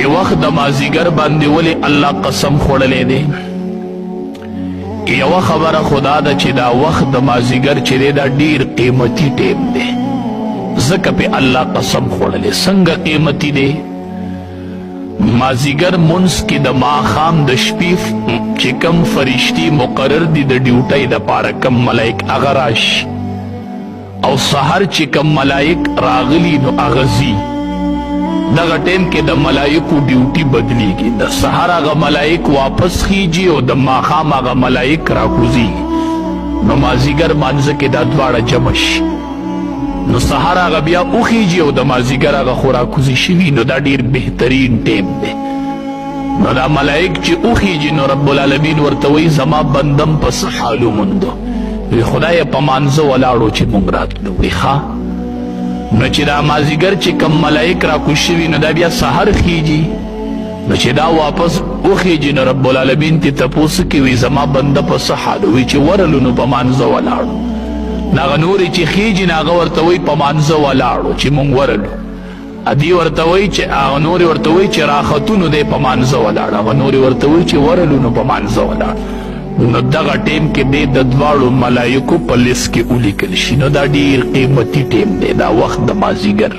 وخت د مازیګر باندې ولې الله قسم خوړلی دی؟ یوه خبره خدا ده چې دا وخت د مازیګر چې دی دا ډیر قیمتي ټیم دی، ځکه پې الله قسم خوړلی. څنګه قیمتي دی؟ مازیګر منځ کې د ماښام د شپې چې کم فرشتي مقرر دي د ډیوټۍ دپاره کم ملایک هغه راشي، او سحر چې کم ملایک راغلي نو هغه ځي. دغه ټیم کې د ملایکو ډیوټي بدلیږي، د سحر هغه ملایک واپس خیجي او د ماښام هغه ملایک راکوزیږي. نو مازیګر مانځه کې دا دواړه جمع شي، نو سحر هغه بیا وخیجي او د مازیګر هغه خو راکوزي شوي، نو دا ډیر بهترین ټیم دی. نو دا ملایک چې وخیجي نو رب العالمین ورته وایي زما بندم په څه حال وموندو؟ وی خدای په مانځه ولاړو چې مونږ راتلو. وی ښه، نو چې دا مازیګر چې کم ملایک راکوز شوي نو دا بیا سحر خیجي، نو چې دا واپس وخیجي نو رب العالمین ته تپوس کوي وی زما بنده په څه حال؟ وی چې ورلو نو په مانځه ولاړو. ناغه نورې چې خیجي ناغه ورته وی په مانځه ولاړو چې مونږ ورلو. ادي ورته وی چې هغه نورې ورته وی چې راختو نو دی په مانځه ولاړ، هغه نورې ورته وی چې ورلو نو په مانځه ولاړ. نو دغه ټیم کې دی د دواړو ملایکو په لیست کې ولیکل شي. نو دا ډیر قیمتي ټیم دی دا وخت د مازیګر.